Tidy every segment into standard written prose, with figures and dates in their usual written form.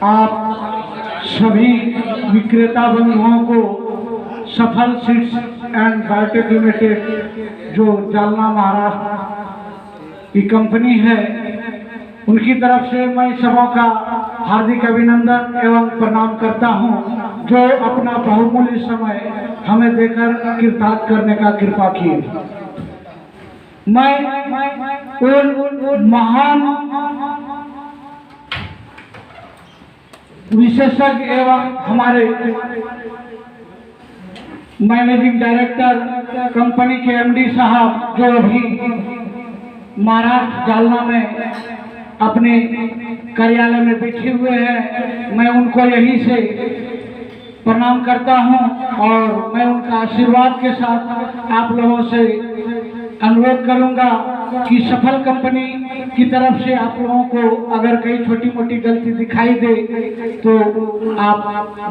आप सभी विक्रेता बंधुओं को सफल सीड्स एंड बायोटेक लिमिटेड जो जालना महाराष्ट्र की कंपनी है, उनकी तरफ से मैं सबों का हार्दिक अभिनंदन एवं प्रणाम करता हूं, जो अपना बहुमूल्य समय हमें देकर कृतार्थ करने का कृपा किए। मैं उन महान विशेषज्ञ एवं हमारे मैनेजिंग डायरेक्टर कंपनी के एमडी साहब जो अभी महाराष्ट्र जालना में अपने कार्यालय में बैठे हुए हैं, मैं उनको यहीं से प्रणाम करता हूं और मैं उनका आशीर्वाद के साथ आप लोगों से अनुरोध करूंगा कि सफल कंपनी की तरफ से आप लोगों को अगर कई छोटी मोटी गलती दिखाई दे तो आप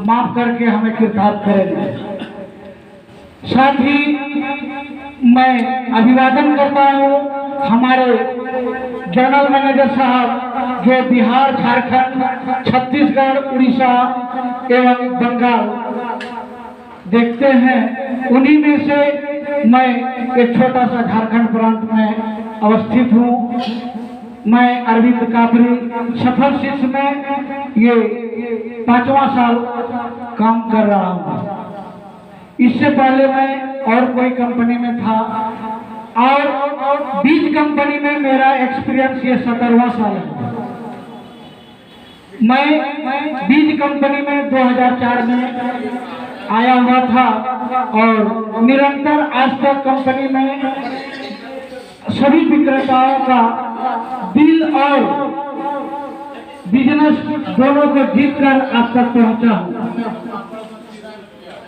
माफ करके हमें कृतार्थ करेंगे। साथ ही मैं अभिवादन करता हूँ हमारे जनरल मैनेजर साहब जो बिहार, झारखंड, छत्तीसगढ़, उड़ीसा एवं बंगाल देखते हैं। उन्हीं में से मैं एक छोटा सा झारखंड प्रांत में अवस्थित हूँ। मैं अरविंद कापरी सफल सीड्स में ये 5वां साल काम कर रहा हूँ। इससे पहले मैं और कोई कंपनी में था और बीज कंपनी में मेरा एक्सपीरियंस ये 17वां साल है। मैं बीज कंपनी में 2004 में आया हुआ था और निरंतर आज तक कंपनी में सभी विक्रेताओं का दिल और बिजनेस दोनों को जीत कर आज तक पहुंचा हूं।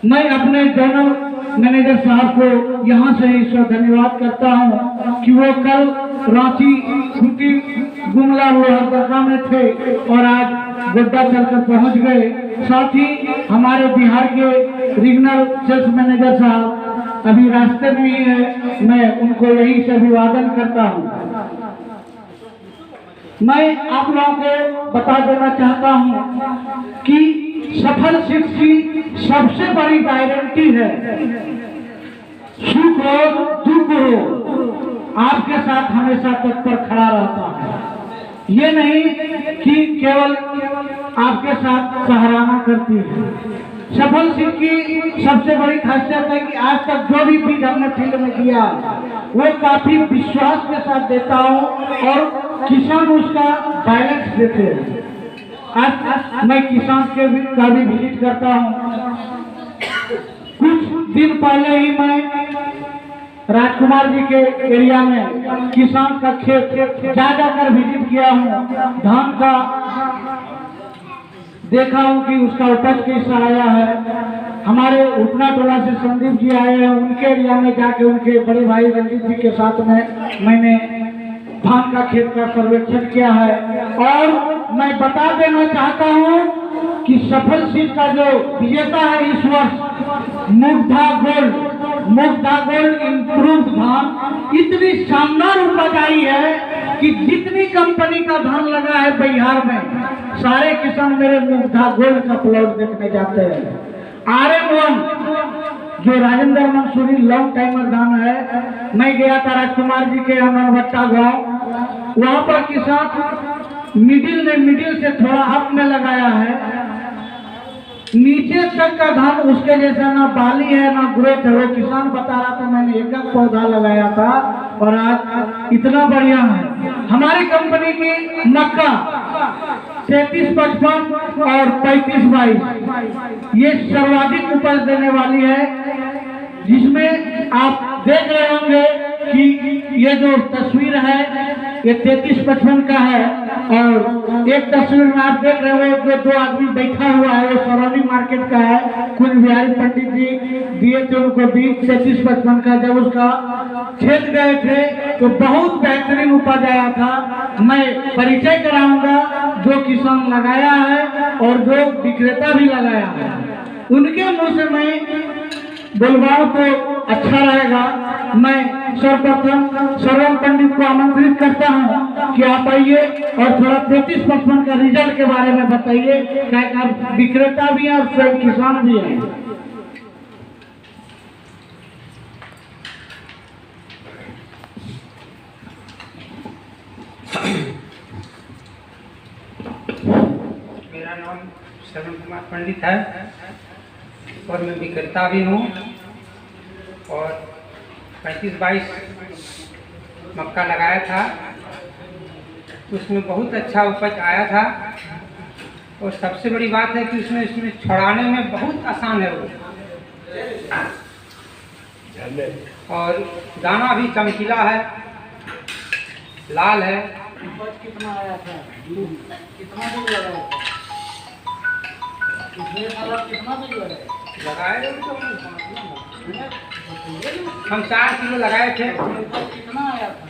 मैं अपने जनरल मैनेजर साहब को यहाँ से ईश्वर धन्यवाद करता हूँ कि वो कल रांची, खूंटी, गुमला, लोहरदगा में थे और आज गोड्डा चलकर पहुँच गए। साथ ही हमारे बिहार के रीजनल सेल्स मैनेजर साहब अभी रास्ते में ही है, मैं उनको यही से अभिवादन करता हूँ। मैं आप लोगों को बता देना चाहता हूँ कि सफल सीड्स की सबसे बड़ी गारंटी है सुख हो दुख हो आपके साथ हमेशा तत्पर खड़ा रहता है। ये नहीं कि केवल आपके साथ सराहना करती है। सफल सीड्स की सबसे बड़ी खासियत है कि आज तक जो भी बीज हमने फील्ड में दिया वो काफी विश्वास के साथ देता हूँ और किसान उसका बैलेंस देते हैं। आज मैं किसान के का भी विजिट करता हूँ। कुछ दिन पहले ही मैं राजकुमार जी के एरिया में किसान का खेत जा जाकर विजिट किया हूँ। धान का देखा हूँ कि उसका उपज कैसा आया है। हमारे उपना टोला से संदीप जी आए हैं, उनके एरिया में जाके उनके बड़े भाई रंजीत जी के साथ में मैंने धान का खेत का सर्वेक्षण किया है। और मैं बता देना चाहता हूं कि सफल सीड का जो विजेता है इस वर्ष मुग्धा गोल्ड इंप्रूव्ड धान इतनी शानदार उपज आई है कि जितनी कंपनी का धान लगा है बिहार में सारे किसान मेरे मुग्धा गोल्ड का प्लॉट देखने जाते हैं। RM1 जो राजेंद्र मंसूरी लॉन्ग टाइमर धान है, मैं गया था राजकुमार जी के अमरभट्टा गांव, वहां पर किसान मिडिल से थोड़ा अप में लगाया है। नीचे तक का धान उसके जैसा ना बाली है ना ग्रोथ है। वो किसान बता रहा था मैंने एक पौधा लगाया था और आज इतना बढ़िया है। हमारी कंपनी की मक्का 33-55 और 35-22 ये सर्वाधिक उपज देने वाली है, जिसमें आप देख रहे होंगे कि ये जो तस्वीर है ये 33-55 का है और एक तस्वीर में आप देख रहे हो जो 2 आदमी बैठा हुआ है वो सरौनी मार्केट का है। कुछ बिहारी पंडित जी दिए थे उनको बीज 33-55 का। जब उसका खेत गए थे तो बहुत बेहतरीन उपज आया था। मैं परिचय कराऊंगा जो किसान लगाया है और जो विक्रेता भी लगाया है, उनके मुंह से मैं बोलवाऊं तो अच्छा रहेगा। मैं सर्वप्रथम श्रवण पंडित को आमंत्रित करता हूं कि आप आइए और थोड़ा 33-55 का रिजल्ट के बारे में बताइए। क्या आप विक्रेता भी हैं और स्वयं किसान भी हैं। मेरा नाम श्रवण कुमार पंडित है और मैं विक्रेता भी हूँ। और 35-22 मक्का लगाया था, उसमें बहुत अच्छा उपज आया था। और सबसे बड़ी बात है कि इसमें छुड़ाने में बहुत आसान है वो, और दाना भी चमकीला है, लाल है। कितना आया था? कितना दूर लगाया था? कितना दूर लगाए हम 4 किलो लगाए थे। कितना आया था?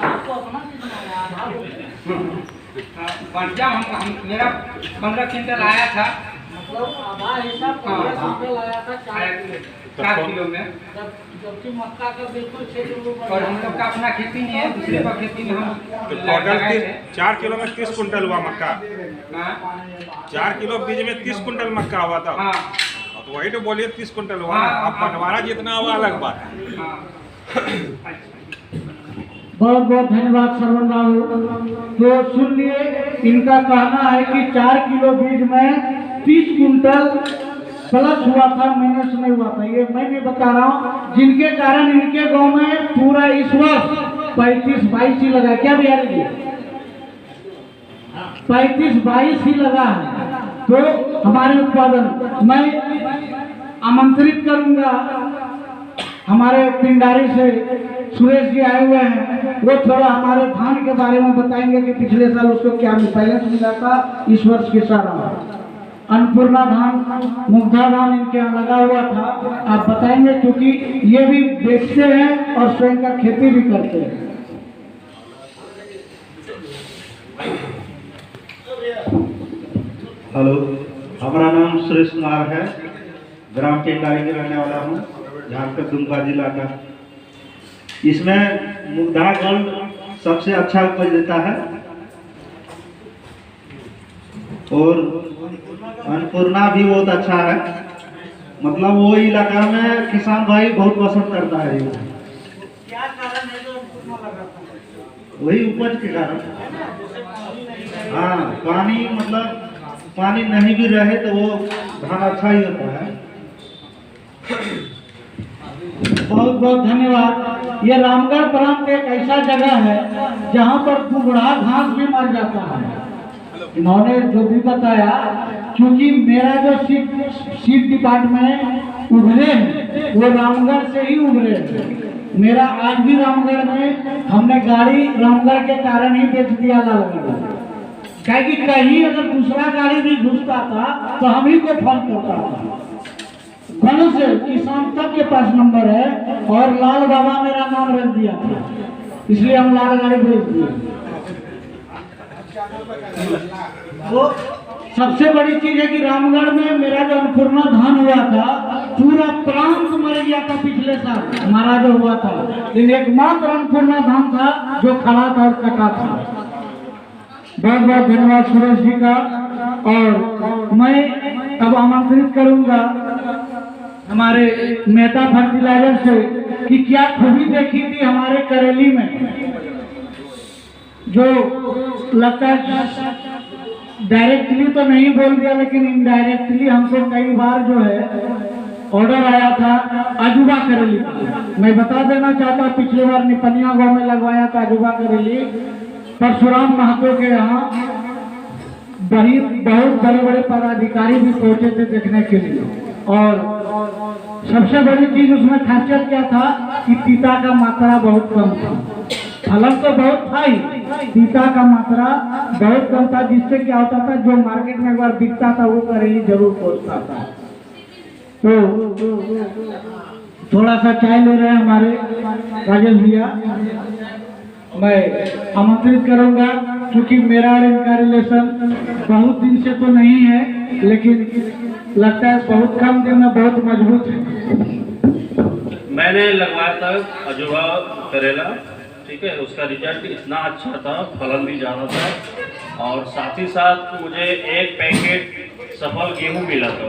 आपको अपना कितना आया? बढ़िया हम मेरा 15 क्विंटल आया था। मतलब आधा हिस्सा 15 क्विंटल आया था 4 किलो में। जबकि मक्का का बिल्कुल 6 किलो। और हम लोग का अपना खेती नहीं है, दूसरे का खेती में हम टोटल 4 किलो में 30 कुंटल हुआ मक्का। हाँ 4 किलो बीज में 30 कुंटल मक्का हुआ था। हाँ तो वही तो बोलिए 30 कुंटल हुआ। हाँ, अब बंटवारा जितना हुआ अलग बात है। हाँ। बहुत बहुत धन्यवाद श्रवण बाबू। तो सुन लिए, इनका कहना है कि 4 किलो बीज में 30 कुंटल प्लस हुआ था, माइनस नहीं हुआ था। ये मैं नहीं बता रहा हूँ, जिनके कारण इनके गांव में पूरा इस वर्ष 35-22 ही लगा। क्या भैया जी? 35-22 ही लगा है। तो हमारे उत्पादन मैं आमंत्रित करूंगा, हमारे पिंडारी से सुरेश जी आए हुए हैं, वो थोड़ा हमारे धान के बारे में बताएंगे कि पिछले साल उसको क्या बैलेंस मिला था, इस वर्ष कैसा रहा। अन्नपूर्णा धान, मुग्धा धान इनके यहाँ लगा हुआ था, आप बताएंगे, क्योंकि ये भी बेचते हैं और स्वयं का खेती भी करते हैं। हेलो, हमारा नाम सुरेश कुमार है, ग्राम टेंडारी में रहने वाला हूँ, झारखंड दुमका जिला का। इसमें मुग्धा गोल्ड सबसे अच्छा उपज देता है और अन्नपूर्णा भी बहुत अच्छा है। मतलब वो इलाका में किसान भाई बहुत पसंद करता है। क्या कारण है जो लगा था? वही उपज के कारण। हाँ, पानी मतलब पानी नहीं भी रहे तो वो धान अच्छा ही होता है। बहुत बहुत धन्यवाद। ये रामगढ़ प्रांत एक ऐसा जगह है जहाँ पर दुबड़ा घास भी मर जाता है। इन्होंने जो भी बताया, क्योंकि मेरा जो सीड डिपार्टमेंट उभरे हैं वो रामगढ़ से ही उभरे हैं। मेरा आज भी रामगढ़ में हमने गाड़ी रामगढ़ के कारण ही बेच दिया लालगढ़। क्या कि कहीं अगर दूसरा गाड़ी भी घुसता था तो हम ही को फोन करता था। कौन से किसान तक के पास नंबर है और लाल बाबा मेरा नाम रख दिया था, इसलिए हम लाल गाड़ी भेज दिए। वो सबसे बड़ी चीज है कि रामगढ़ में मेरा जो अन्नपूर्णा धान हुआ था, पूरा प्रांत मर गया था पिछले साल हमारा जो हुआ था, लेकिन एकमात्र अन्नपूर्णा धान था जो खड़ा था और कटा था। बहुत बहुत धन्यवाद सुरेश जी का। और मैं अब आमंत्रित करूंगा हमारे मेहता फर्टिलाइजर से कि क्या खूबी देखी थी हमारे करेली में, जो लगता है डायरेक्टली तो नहीं बोल दिया लेकिन इनडायरेक्टली हमसे कई बार जो है ऑर्डर आया था अजूबा करेली। मैं बता देना चाहता, पिछली बार निपनिया गांव में लगवाया था अजूबा करेली, परशुराम महतो के यहाँ बहुत बड़े बड़े पदाधिकारी भी पहुंचे थे देखने के लिए। और सबसे बड़ी चीज उसमें खासियत क्या था कि पीता का मात्रा बहुत कम था। फलन तो बहुत था ही, पीता का मात्रा बहुत कम था, जिससे क्या होता था जो मार्केट में एक बार बिकता था वो करेली जरूर पहुंचता था। तो थोड़ा सा चाय ले रहे हैं हमारे राजेश भैया, मैं आमंत्रित करूंगा, क्योंकि मेरा और इनका रिलेशन बहुत दिन से तो नहीं है लेकिन लगता है बहुत कम दिन में बहुत मजबूत है। मैंने लगवाया था अजूबा करेला, ठीक है। उसका रिजल्ट इतना अच्छा था, फलन भी ज़्यादा था, और साथ ही साथ मुझे एक पैकेट सफल गेहूं मिला था।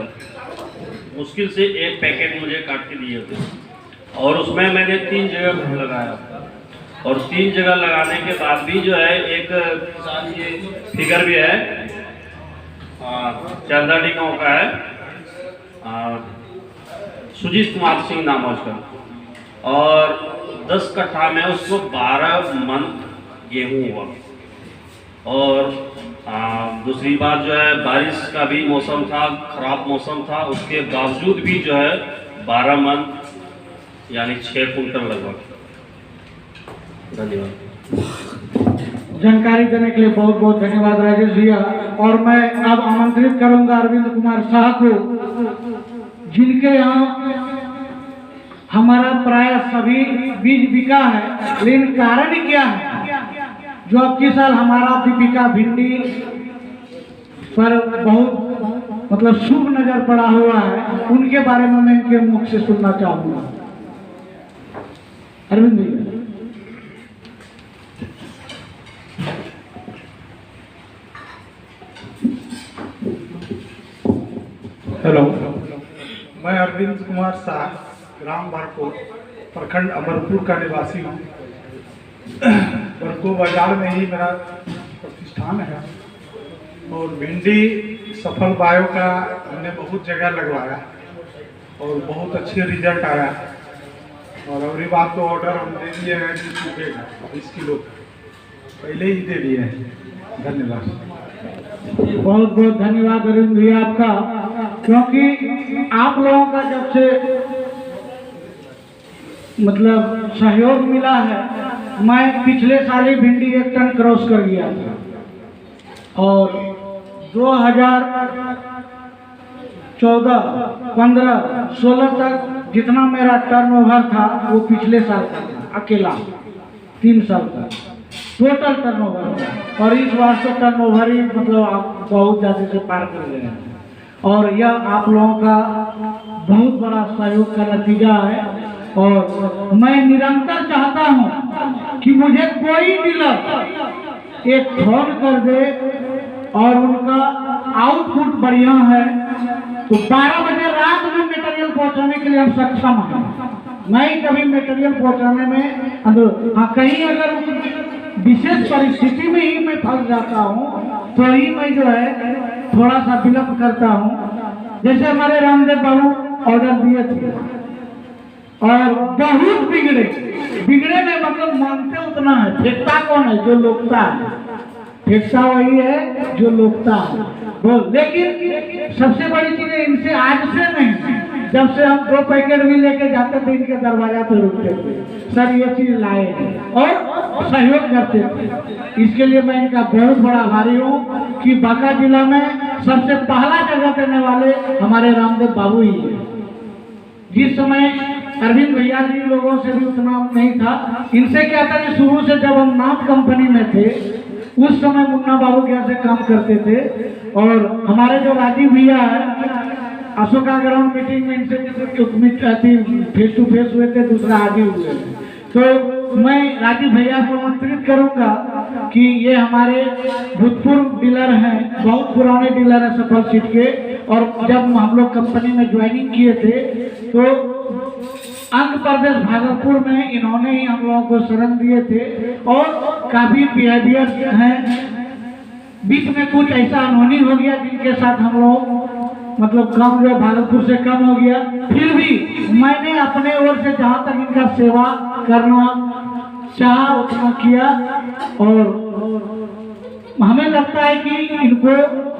मुश्किल से एक पैकेट मुझे काट के दिए थे, और उसमें मैंने 3 जगह लगाया, और 3 जगह लगाने के बाद भी जो है एक साथ ये फिगर भी है, चंदानी गाँव का है, सुजीत कुमार सिंह नाम है उसका, और 10 कट्ठा में उसको 12 मन गेहूँ हुआ। और दूसरी बात जो है, बारिश का भी मौसम था, खराब मौसम था, उसके बावजूद भी जो है 12 मन यानी 6 कुंटल लगभग। धन्यवाद। जानकारी देने के लिए बहुत बहुत धन्यवाद राजेश भैया। और मैं अब आमंत्रित करूंगा अरविंद कुमार शाह को, जिनके यहाँ हमारा प्राय सभी बीज बिका है, लेकिन कारण क्या है जो अब की साल हमारा दीपिका भिंडी पर बहुत मतलब शुभ नजर पड़ा हुआ है, उनके बारे में मैं इनके मुख से सुनना चाहूंगा। अरविंद भैया। हेलो, मैं अरविंद कुमार शाह, ग्राम भरको, प्रखंड अमरपुर का निवासी हूँ। भरको बाजार में ही मेरा प्रतिष्ठान है, और भिंडी सफल बायो का हमने बहुत जगह लगवाया और बहुत अच्छे रिजल्ट आया। और अगली बात तो ऑर्डर हम दे दिए हैं 20 किलो पहले ही दे दिए हैं। धन्यवाद। बहुत बहुत धन्यवाद अरविंद भैया आपका, क्योंकि आप लोगों का जब से मतलब सहयोग मिला है, मैं पिछले साल ही भिंडी 1 टन क्रॉस कर गया था, और 2014, 15, 16 तक जितना मेरा टर्नओवर था वो पिछले साल का था, अकेला 3 साल का टोटल टर्नओवर था। और इस बार तो टर्नओवर ही मतलब आप बहुत ज़्यादा से पार कर गए हैं, और यह आप लोगों का बहुत बड़ा सहयोग का नतीजा है। और मैं निरंतर चाहता हूं कि मुझे कोई डीलर एक फोन कर दे और उनका आउटपुट बढ़िया है तो 12 बजे रात में मटेरियल पहुंचाने के लिए हम सक्षम हैं। मैं कभी मटेरियल पहुंचाने में हाँ, कहीं अगर विशेष परिस्थिति में ही मैं फंस जाता हूँ तो ही मैं जो है थोड़ा सा विलंब करता हूँ। जैसे हमारे रामदेव बाबू ऑर्डर दिए थे और बहुत बिगड़े में मतलब मानते उतना है, फेंकता कौन है? जो लोकता है, फेंकता वही है जो लोकता है। बोल, लेकिन सबसे बड़ी चीज है इनसे आज से नहीं, जब से हम 2 पैकेट भी लेके जाते थे इनके दरवाजा पे रुकते थे, सर ये चीज लाए और सहयोग करते थे। इसके लिए मैं इनका बहुत बड़ा आभारी हूँ कि बांका जिला में सबसे पहला जगह देने वाले हमारे रामदेव बाबू ही है। जिस समय अरविंद भैया जी लोगों से भी उतना नहीं था, इनसे क्या था कि शुरू से जब हम नाथ कंपनी में थे उस समय मुन्ना बाबू के यहाँ से काम करते थे, और हमारे जो राजीव भैया है अशोका ग्राउंड मीटिंग में इनसे फेस टू फेस हुए थे, दूसरा आगे हुए थे। तो मैं राजीव भैया को आमंत्रित करूंगा कि ये हमारे भूतपूर्व डीलर हैं, बहुत पुराने डीलर हैं सफल सीट के, और जब हम लोग कंपनी में ज्वाइनिंग किए थे तो आंध्र प्रदेश भागलपुर में इन्होंने ही हम लोगों को शरण दिए थे, और काफी बिहेवियर हैं। बीच में कुछ ऐसा अनहोनी हो गया जिनके साथ हम लोग मतलब काम जो भागलपुर से कम हो गया, फिर भी मैंने अपने ओर से जहाँ तक इनका सेवा करना चाहा उतना किया। और हमें लगता है कि इनको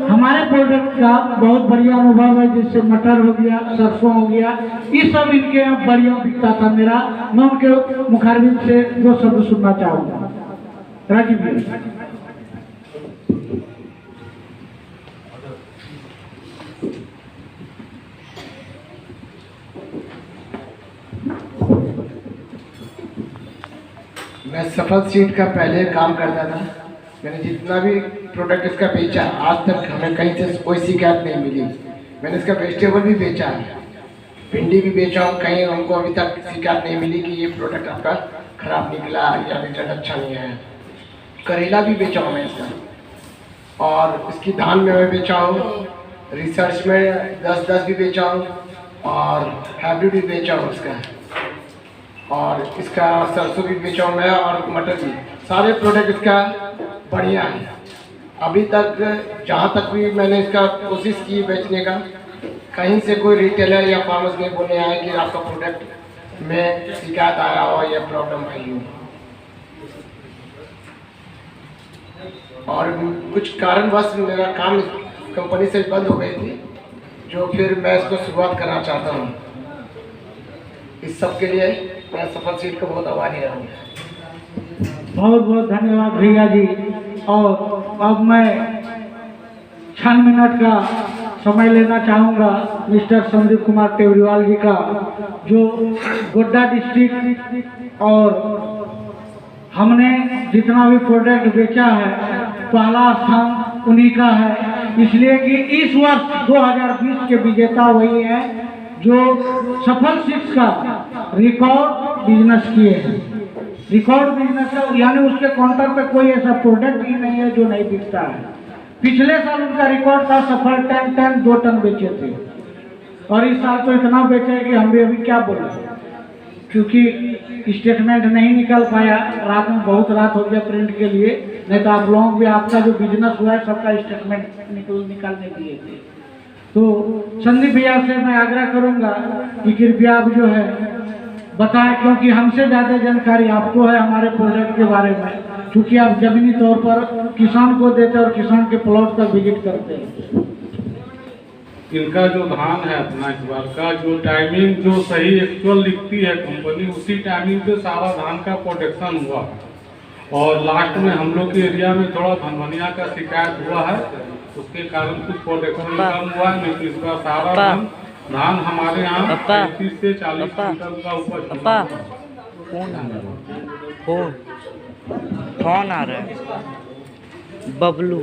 हमारे प्रोडक्ट का बहुत बढ़िया अनुभव है, जैसे मटर हो गया, सरसों हो गया, ये सब इनके यहाँ बढ़िया बिकता था मेरा। मैं उनके मुखारबिंद से 2 शब्द सुनना चाहूँगा। राजीव जी। मैं सफल सीट का पहले काम करता था। मैंने जितना भी प्रोडक्ट इसका बेचा आज तक हमें कहीं से कोई शिकायत नहीं मिली। मैंने इसका वेजिटेबल भी बेचा है, भिंडी भी बेचा हूँ, कहीं हमको अभी तक शिकायत नहीं मिली कि ये प्रोडक्ट आपका खराब निकला या रिजल्ट अच्छा नहीं है। करेला भी बेचा हूँ मैं इसका, और इसकी धान में मैं बेचा हूँ, रिसर्च में 10-10 भी बेचा हूँ, और हाइब्रिड भी बेचा हूँ इसका, और इसका सरसों भी बेचा हूँ मैं, और मटर भी। सारे प्रोडक्ट इसका बढ़िया है। अभी तक जहाँ तक भी मैंने इसका कोशिश की बेचने का, कहीं से कोई रिटेलर या फार्मर्स नहीं बोलने आए कि आपका प्रोडक्ट में शिकायत आया हो या प्रॉब्लम आई हो। और कुछ कारणवश मेरा काम कंपनी से बंद हो गई थी, जो फिर मैं इसको शुरुआत करना चाहता हूँ। इस सब के लिए मैं सफल सीड को बहुत आभारी रहूँगा। बहुत बहुत धन्यवाद भैया जी। और अब मैं 6 मिनट का समय लेना चाहूँगा मिस्टर संदीप कुमार टेवरीवाल जी का, जो गोड्डा डिस्ट्रिक्ट और हमने जितना भी प्रोडक्ट बेचा है पहला स्थान उन्हीं का है, इसलिए कि इस वर्ष 2020 के विजेता वही हैं जो सफल सीड्स का रिकॉर्ड बिजनेस किए हैं। रिकॉर्ड बिजनेस है, यानी उसके काउंटर पे कोई ऐसा प्रोडक्ट ही नहीं है जो नहीं बिकता है। पिछले साल उनका रिकॉर्ड था, सफल 2 टन बेचे थे, और इस साल तो इतना बेचे कि हम भी अभी क्या बोलें, क्योंकि स्टेटमेंट नहीं निकल पाया। रात में बहुत रात हो गया प्रिंट के लिए, नहीं तो आप लोगों भी आपका जो बिजनेस हुआ है सबका स्टेटमेंट निकालने दिए थे। तो संदीप भैया से मैं आग्रह करूंगा कि कृपया आप जो है बताएं, क्योंकि हमसे ज़्यादा जानकारी आपको है हमारे प्रोडक्ट के बारे में, क्योंकि आप जमीनी तौर पर किसान को देते और किसान के प्लॉट का विजिट करते हैं। इनका जो धान है अपना इस बार का जो टाइमिंग जो सही एक्चुअल लिखती है कंपनी, उसी टाइमिंग पे सारा धान का प्रोडक्शन हुआ है। और लास्ट में हम लोग के एरिया में थोड़ा धनवनिया का शिकायत हुआ है, उसके कारण कुछ प्रोडक्शन कम हुआ है। नहीं तो इसका सारा धान हमारे यहाँ 35 से 40 क्विंटल का उपज हुआ है। कौन आ रहा है? बबलू।